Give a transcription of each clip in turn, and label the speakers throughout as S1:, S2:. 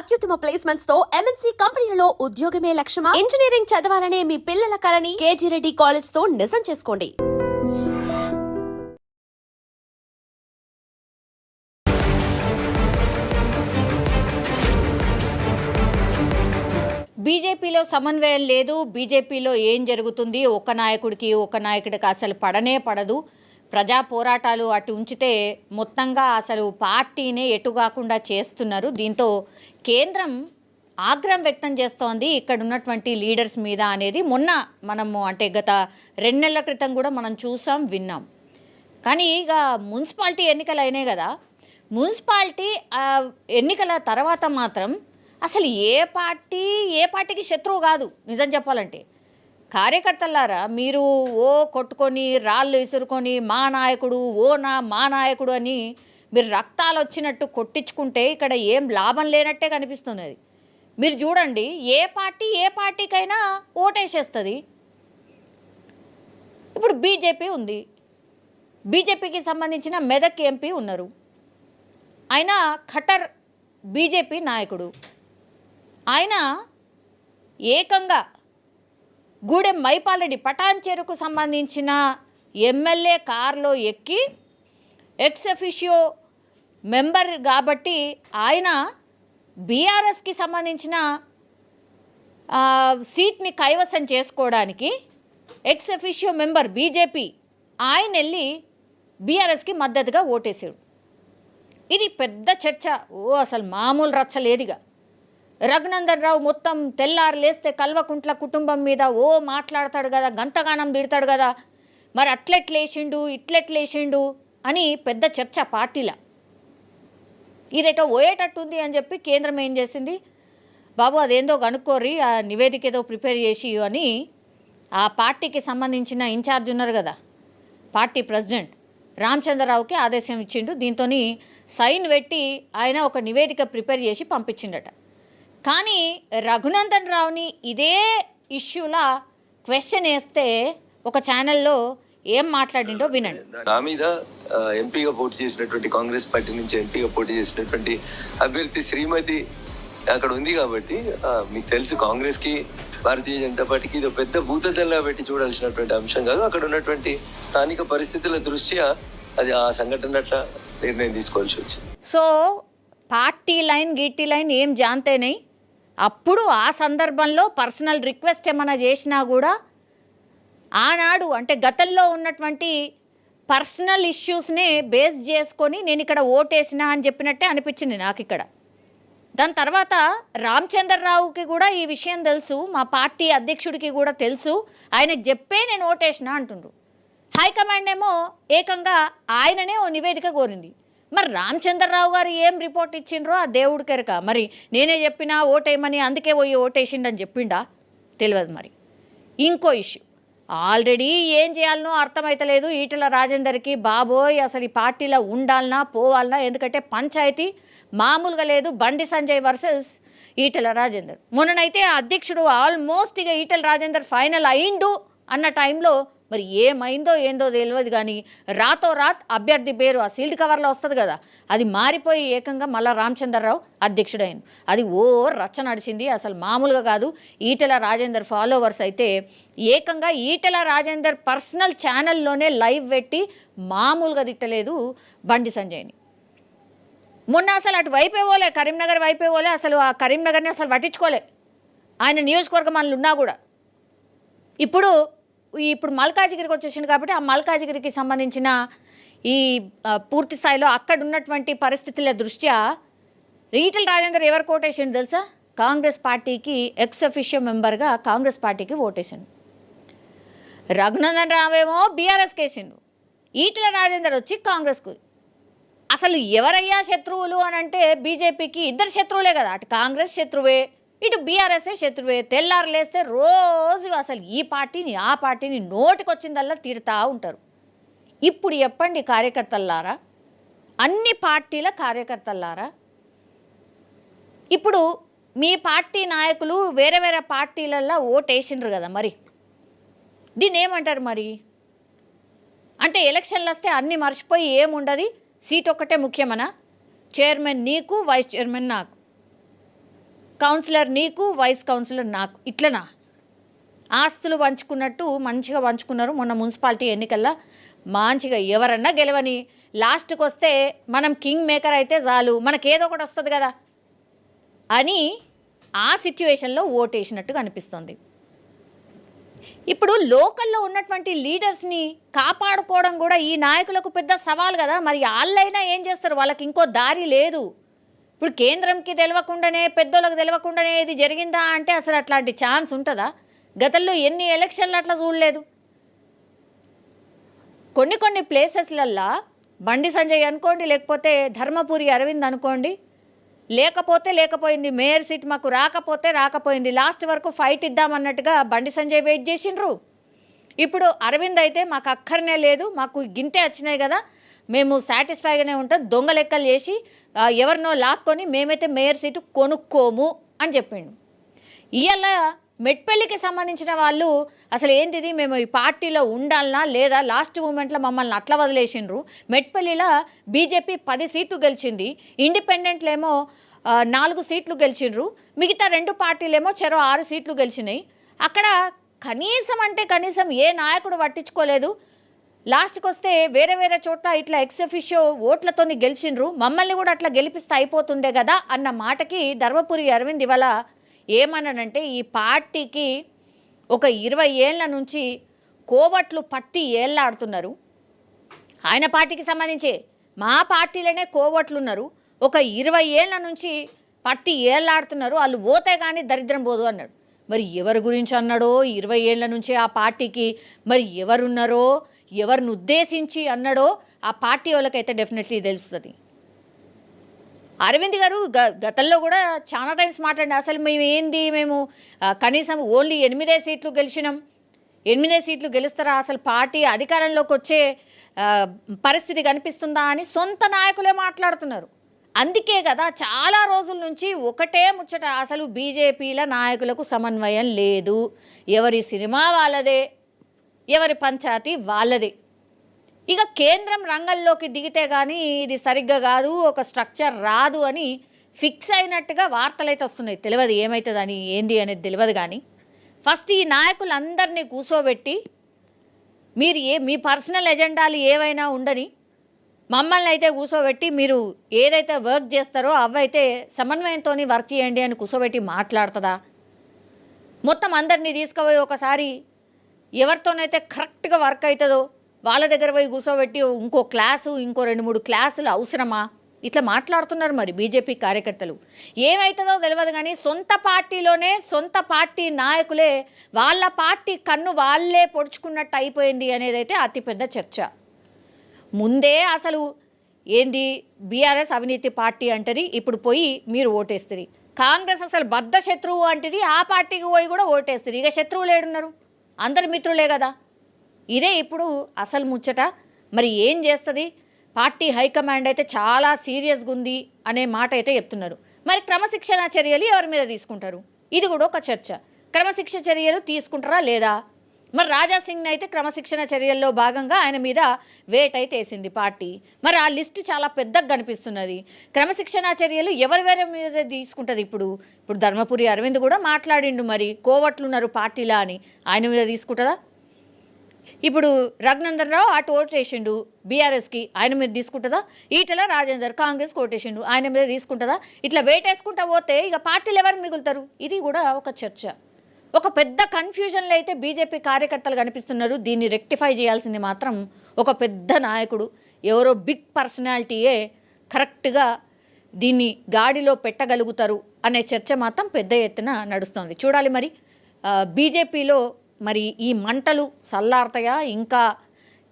S1: అత్యుత్తమ ప్లేస్మెంట్స్ తో ఎంఎన్సీ కంపెనీలలో ఉద్యోగమే లక్ష్యమా? ఇంజనీరింగ్ చదవాలనే మీ పిల్లల కలని కేజీ రెడ్డి కాలేజ్ తో నిజం చేసుకోండి.
S2: బీజేపీలో సమన్వయం లేదు. బీజేపీలో ఏం జరుగుతుంది, ఒక నాయకుడికి అసలు పడనే పడదు. ప్రజా పోరాటాలు అటు ఉంచితే మొత్తంగా అసలు పార్టీనే ఎటుగాకుండా చేస్తున్నారు. దీంతో కేంద్రం ఆగ్రహం వ్యక్తం చేస్తోంది ఇక్కడ ఉన్నటువంటి లీడర్స్ మీద అనేది మనము అంటే గత 2 నెలల క్రితం కూడా మనం చూసాం, విన్నాం. కానీ ఇక మున్సిపాలిటీ ఎన్నికలు అయినాయి కదా, మున్సిపాలిటీ ఎన్నికల తర్వాత మాత్రం అసలు ఏ పార్టీకి శత్రువు కాదు. నిజం చెప్పాలంటే కార్యకర్తలారా, మీరు కొట్టుకొని రాళ్ళు విసురుకొని మా నాయకుడు అని మీరు రక్తాలు వచ్చినట్టు కొట్టించుకుంటే ఇక్కడ ఏం లాభం లేనట్టే కనిపిస్తుంది. అది మీరు చూడండి, ఏ పార్టీకైనా ఓటేసేస్తుంది. ఇప్పుడు బీజేపీ ఉంది, బీజేపీకి సంబంధించిన మెదక్ ఎంపీ ఉన్నారు. ఆయన ఖటర్ బీజేపీ నాయకుడు. ఆయన ఏకంగా గూడెం మైపాలరెడ్డి పటాన్ చెరుకు సంబంధించిన ఎమ్మెల్యే కారులో ఎక్కి ఎక్స్ అఫిషియో మెంబర్ కాబట్టి ఆయన బీఆర్ఎస్కి సంబంధించిన సీట్ని కైవసం చేసుకోవడానికి ఎక్స్ అఫిషియో మెంబర్ బీజేపీ ఆయన వెళ్ళి బీఆర్ఎస్కి మద్దతుగా ఓటేసాడు. ఇది పెద్ద చర్చ. అసలు మామూలు రచ్చలేదిగా. రఘునందన్ రావు మొత్తం తెల్లారు లేస్తే కల్వకుంట్ల కుటుంబం మీద మాట్లాడతాడు కదా, గంతగానం తిడతాడు కదా, మరి ఇట్లెట్లేసిండు అని పెద్ద చర్చ పార్టీలో. ఇదేటో పోయేటట్టుంది అని చెప్పి కేంద్రం ఏం చేసింది, బాబు అదేందో కనుక్కోరి, ఆ నివేదిక ఏదో ప్రిపేర్ చేసి అని ఆ పార్టీకి సంబంధించిన ఇన్ఛార్జ్ ఉన్నారు కదా, పార్టీ ప్రెసిడెంట్ రామచంద్రరావుకి ఆదేశం ఇచ్చిండు. దీంతో సైన్ పెట్టి ఆయన ఒక నివేదిక ప్రిపేర్ చేసి పంపించిండట. కానీ రఘునందన్ రావుని ఇదే ఇష్యూలా క్వశ్చన్ వేస్తే ఒక ఛానల్లో ఏం మాట్లాడిండో వినండి.
S3: నా మీద ఎంపీగా పోటీ చేసినటువంటి కాంగ్రెస్ పార్టీ నుంచి ఎంపీగా పోటీ చేసినటువంటి అభ్యర్థి శ్రీమతి అక్కడ ఉంది కాబట్టి మీకు తెలుసు, కాంగ్రెస్ కి భారతీయ జనతా పార్టీకి ఇది పెద్ద భూతదల్లా పెట్టి చూడాల్సినటువంటి అంశం కాదు. అక్కడ ఉన్నటువంటి స్థానిక పరిస్థితుల దృష్ట్యా అది ఆ సంఘటన అట్లా నిర్ణయం తీసుకోవాల్సి వచ్చింది.
S2: సో పార్టీ లైన్ ఏం జాంతేనే అప్పుడు ఆ సందర్భంలో పర్సనల్ రిక్వెస్ట్ ఏమైనా చేసినా కూడా ఆనాడు అంటే గతంలో ఉన్నటువంటి పర్సనల్ ఇష్యూస్నే బేస్ చేసుకొని నేను ఇక్కడ ఓటేసినా అని చెప్పినట్టే అనిపించింది నాకు ఇక్కడ. దాని తర్వాత రామచంద్రరావుకి కూడా ఈ విషయం తెలుసు, మా పార్టీ అధ్యక్షుడికి కూడా తెలుసు, ఆయనకు చెప్పే నేను ఓటేసినా అంటుండ్రు. హైకమాండ్ ఏమో ఏకంగా ఆయననే నివేదిక కోరింది. మరి రామచంద్రరావు గారు ఏం రిపోర్ట్ ఇచ్చిండ్రో ఆ దేవుడి కెరక. మరి నేనే చెప్పినా ఓటేయమని అందుకే పోయి ఓటేసిండని చెప్పిండా తెలియదు. మరి ఇంకో ఇష్యూ ఆల్రెడీ ఏం చేయాలనో అర్థమైతలేదు ఈటెల రాజేందర్కి. బాబోయ్ అసలు ఈ పార్టీలో ఉండాలనా పోవాలనా, ఎందుకంటే పంచాయతీ మామూలుగా లేదు. బండి సంజయ్ వర్సెస్ ఈటెల రాజేందర్. మొన్ననైతే అధ్యక్షుడు ఆల్మోస్ట్ ఇక ఈటెల రాజేందర్ ఫైనల్ అయిండు అన్న టైంలో మరి ఏమైందో ఏందో తెలియదు. కానీ రాతోరాత్ అభ్యర్థి పేరు ఆ సీల్డ్ కవర్లో వస్తుంది కదా, అది మారిపోయి ఏకంగా మళ్ళా రామచంద్రరావు అధ్యక్షుడైన. అది రచ్చ నడిచింది, అసలు మామూలుగా కాదు. ఈటెల రాజేందర్ ఫాలోవర్స్ అయితే ఏకంగా ఈటెల రాజేందర్ పర్సనల్ ఛానల్లోనే లైవ్ పెట్టి మామూలుగా తిట్టలేదు బండి సంజయ్ని. మొన్న అసలు అటు వైపే పోలే, కరీంనగర్ వైపే పోలే, అసలు ఆ కరీంనగర్ని అసలు పట్టించుకోలే ఆయన నియోజకవర్గం మనలు ఉన్నా కూడా. ఇప్పుడు మల్కాజిగిరికి వచ్చేసింది కాబట్టి ఆ మల్కాజిగిరికి సంబంధించిన ఈ పూర్తి స్థాయిలో అక్కడ ఉన్నటువంటి పరిస్థితుల దృష్ట్యా ఈటెల రాజేందర్ ఎవరికి ఓటేసిండు తెలుసా? కాంగ్రెస్ పార్టీకి ఎక్స్ అఫిషియో మెంబర్గా కాంగ్రెస్ పార్టీకి ఓటేసిండు. రఘునందన్ రావేమో బీఆర్ఎస్కి వేసిండు, ఈటెల రాజేందర్ వచ్చి కాంగ్రెస్కు. అసలు ఎవరయ్యా శత్రువులు అని అంటే బీజేపీకి ఇద్దరు శత్రువులే కదా, అటు కాంగ్రెస్ శత్రువే, ఇటు బీఆర్ఎస్ఏ శత్రువే. తెల్లారు లేస్తే రోజు అసలు ఈ పార్టీని ఆ పార్టీని నోటికొచ్చిందల్లా తిడతా ఉంటారు. ఇప్పుడు చెప్పండి కార్యకర్తలారా, అన్ని పార్టీల కార్యకర్తలారా, ఇప్పుడు మీ పార్టీ నాయకులు వేరే వేరే పార్టీలల్లో ఓటేసిండ్రు కదా, మరి దీన్ని ఏమంటారు? మరి అంటే ఎలక్షన్లు వస్తే అన్నీ మర్చిపోయి ఏముండదు, సీట్ ఒక్కటే ముఖ్యమనా? చైర్మన్ నీకు, వైస్ చైర్మన్ నాకు. కౌన్సిలర్ నీకు, వైస్ కౌన్సిలర్ నాకు, ఇట్లనా? ఆస్తులు పంచుకున్నట్టు మంచిగా పంచుకున్నారు. మొన్న మున్సిపాలిటీ ఎన్నికల్లో మంచిగా ఎవరన్నా గెలవని, లాస్ట్కి వస్తే మనం కింగ్ మేకర్ అయితే చాలు, మనకేదో ఒకటి వస్తుంది కదా అని ఆ సిచ్యువేషన్లో ఓటేసినట్టుగా అనిపిస్తుంది. ఇప్పుడు లోకల్లో ఉన్నటువంటి లీడర్స్ని కాపాడుకోవడం కూడా ఈ నాయకులకు పెద్ద సవాల్ కదా. మరి వాళ్ళైనా ఏం చేస్తారు? వాళ్ళకి ఇంకో దారి లేదు. ఇప్పుడు కేంద్రంకి తెలియకుండానే, పెద్దోళ్ళకి తెలియకుండానే ఇది జరిగిందా అంటే అసలు అట్లాంటి ఛాన్స్ ఉంటుందా? గతంలో ఎన్ని ఎలక్షన్లు అట్లా చూడలేదు. కొన్ని ప్లేసెస్లల్లో బండి సంజయ్ అనుకోండి, లేకపోతే ధర్మపురి అరవింద్ అనుకోండి, లేకపోయింది మేయర్ సీట్ మాకు రాకపోయింది, లాస్ట్ వరకు ఫైట్ ఇద్దామన్నట్టుగా బండి సంజయ్ వెయిట్ చేసిండ్రు. ఇప్పుడు అరవింద్ అయితే మాకు అక్కర్నే లేదు, మాకు గింతే వచ్చినాయి కదా, మేము సాటిస్ఫైగానే ఉంటాం, దొంగ లెక్కలు చేసి ఎవరినో లాక్కొని మేమైతే మేయర్ సీటు కొనుక్కోము అని చెప్పిండు. ఇవాళ మెట్పల్లికి సంబంధించిన వాళ్ళు అసలు ఏంటిది, మేము ఈ పార్టీలో ఉండాలనా లేదా, లాస్ట్ మూమెంట్లో మమ్మల్ని అట్లా వదిలేసిండ్రు. మెట్పల్లిలో బీజేపీ 10 సీట్లు గెలిచింది, ఇండిపెండెంట్లేమో 4 సీట్లు గెలిచిండ్రు, మిగతా 2 పార్టీలేమో చెరో 6 సీట్లు గెలిచినాయి. అక్కడ కనీసం ఏ నాయకుడు పట్టించుకోలేదు. లాస్ట్కి వస్తే వేరే చోట్ల ఇట్లా ఎక్సఫిషియో ఓట్లతో గెలిచిండ్రు, మమ్మల్ని కూడా అట్లా గెలిపిస్తే అయిపోతుండే కదా అన్న మాటకి ధర్మపురి అరవింద్ ఇవాళ ఏమన్నానంటే, ఈ పార్టీకి ఒక 20 ఏళ్ల నుంచి కోవట్లు పట్టి ఏళ్ళాడుతున్నారు. ఆయన పార్టీకి సంబంధించి మా పార్టీలోనే కోవట్లు ఉన్నారు, ఒక 20 ఏళ్ల నుంచి పట్టి ఏళ్ళాడుతున్నారు, వాళ్ళు పోతే కానీ దరిద్రం పోదు అన్నాడు. మరి ఎవరి గురించి అన్నాడో, 20 ఏళ్ల నుంచి ఆ పార్టీకి మరి ఎవరున్నారో, ఎవరిని ఉద్దేశించి అన్నాడో ఆ పార్టీ వాళ్ళకైతే డెఫినెట్లీ తెలుస్తుంది. అరవింద్ గారు గతంలో కూడా చాలా టైమ్స్ మాట్లాడి, అసలు మేము కనీసం ఓన్లీ 8 సీట్లు గెలిచినాం, 8 సీట్లు గెలుస్తారా, అసలు పార్టీ అధికారంలోకి వచ్చే పరిస్థితి కనిపిస్తుందా అని సొంత నాయకులే మాట్లాడుతున్నారు. అందుకే కదా చాలా రోజుల నుంచి ఒకటే ముచ్చట, అసలు బీజేపీల నాయకులకు సమన్వయం లేదు, ఎవరి సినిమా వాళ్ళదే, ఎవరి పంచాయతీ వాళ్ళదే. ఇక కేంద్రం రంగంలోకి దిగితే కానీ ఇది సరిగ్గా కాదు, ఒక స్ట్రక్చర్ రాదు అని ఫిక్స్ అయినట్టుగా వార్తలు అయితే వస్తున్నాయి. తెలియదు ఏమవుతుందని, ఏంది అనేది తెలియదు. కానీ ఫస్ట్ ఈ నాయకులందరినీ కూర్చోబెట్టి మీరు మీ పర్సనల్ ఎజెండాలు ఏవైనా ఉండని, మమ్మల్ని అయితే కూర్చోబెట్టి మీరు ఏదైతే వర్క్ చేస్తారో అవైతే సమన్వయంతో వర్క్ చేయండి అని కూర్చోబెట్టి మాట్లాడుతుందా? మొత్తం అందరినీ తీసుకుపోయి ఒకసారి ఎవరితోనైతే కరెక్ట్గా వర్క్ అవుతుందో వాళ్ళ దగ్గర పోయి కూర్చోబెట్టి ఇంకో 2-3 క్లాసులు అవసరమా? ఇట్లా మాట్లాడుతున్నారు మరి బీజేపీ కార్యకర్తలు. ఏమవుతుందో తెలియదు కానీ సొంత పార్టీలోనే సొంత పార్టీ నాయకులే వాళ్ళ పార్టీ కన్ను వాళ్ళే పొడుచుకున్నట్టు అయిపోయింది అనేదైతే అతిపెద్ద చర్చ. ముందే అసలు ఏంది బీఆర్ఎస్ అవినీతి పార్టీ అంటది, ఇప్పుడు పోయి మీరు ఓటేస్తుంది. కాంగ్రెస్ అసలు బద్ధ శత్రువు అంటది, ఆ పార్టీకి పోయి కూడా ఓటేస్తుంది. ఇక శత్రువులు ఏడున్నారు? అందరు మిత్రులే కదా. ఇదే ఇప్పుడు అసలు ముచ్చట. మరి ఏం చేస్తుంది పార్టీ హైకమాండ్ అయితే చాలా సీరియస్గా ఉంది అనే మాట అయితే చెప్తున్నారు. మరి క్రమశిక్షణ చర్యలు ఎవరి మీద తీసుకుంటారు? ఇది కూడా ఒక చర్చ. క్రమశిక్షణ చర్యలు తీసుకుంటారా లేదా? మరి రాజాసింగ్ని అయితే క్రమశిక్షణ చర్యల్లో భాగంగా ఆయన మీద వేట్ అయితే వేసింది పార్టీ. మరి ఆ లిస్టు చాలా పెద్దగా కనిపిస్తున్నది. క్రమశిక్షణ చర్యలు ఎవరి మీద తీసుకుంటుంది? ఇప్పుడు ధర్మపురి అరవింద్ కూడా మాట్లాడిండు, మరి కోవట్లున్నారు పార్టీలా అని, ఆయన మీద తీసుకుంటుందా? ఇప్పుడు రఘునందన్ రావు అటు ఓటేసిండు బీఆర్ఎస్కి, ఆయన మీద తీసుకుంటుందా? ఈటల రాజేందర్ కాంగ్రెస్కి ఓటేసిండు, ఆయన మీద తీసుకుంటుందా? ఇట్లా వేటేసుకుంటా పోతే ఇక పార్టీలు ఎవరు మిగులుతారు? ఇది కూడా ఒక చర్చ. ఒక పెద్ద కన్ఫ్యూజన్లో అయితే బీజేపీ కార్యకర్తలు కనిపిస్తున్నారు. దీన్ని రెక్టిఫై చేయాల్సింది మాత్రం ఒక పెద్ద నాయకుడు, ఎవరో బిగ్ పర్సనాలిటీయే కరెక్ట్గా దీన్ని గాడిలో పెట్టగలుగుతారు అనే చర్చ మాత్రం పెద్ద ఎత్తున నడుస్తుంది. చూడాలి మరి బీజేపీలో మరి ఈ మంటలు చల్లారుతాయా, ఇంకా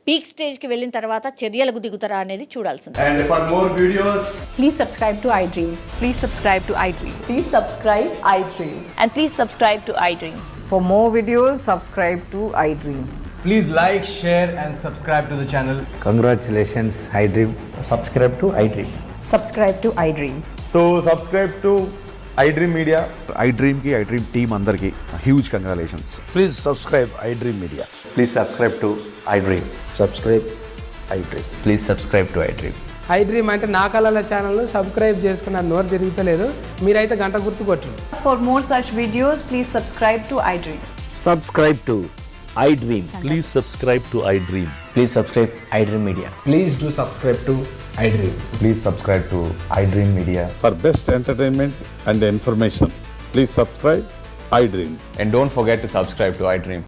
S2: పీక్ స్టేజ్కి వెళ్ళిన తర్వాత చర్యలకు దిగుతారా అనేది చూడాల్సింది.
S4: And for more videos,
S5: Please subscribe to iDream.
S6: Please subscribe to iDream.
S5: Please subscribe iDream.
S6: And please subscribe to iDream.
S5: For more videos, subscribe to iDream.
S4: please like, share and subscribe to the channel.
S7: Congratulations, iDream.
S8: subscribe to iDream.
S5: Subscribe to iDream.
S8: So subscribe to iDream Media.
S9: iDream की iDream team अंदर की huge congratulations.
S7: Please subscribe iDream Media.
S8: Please subscribe to iDream.
S7: Subscribe iDream.
S8: Please subscribe to iDream.
S10: I dream అంటే నా కళల ఛానల్ను subscribe చేసుకున్న నోరు తిరుగుతలేదు. మీరైతే గంట గుర్తు కొట్టండి.
S5: For more such videos, please subscribe to iDream.
S11: Subscribe to iDream. Please subscribe to iDream.
S4: Please subscribe iDream Media.
S8: Please do subscribe to iDream. Please subscribe to iDream Media.
S11: For best entertainment and information, please subscribe iDream.
S4: And don't forget to subscribe to iDream.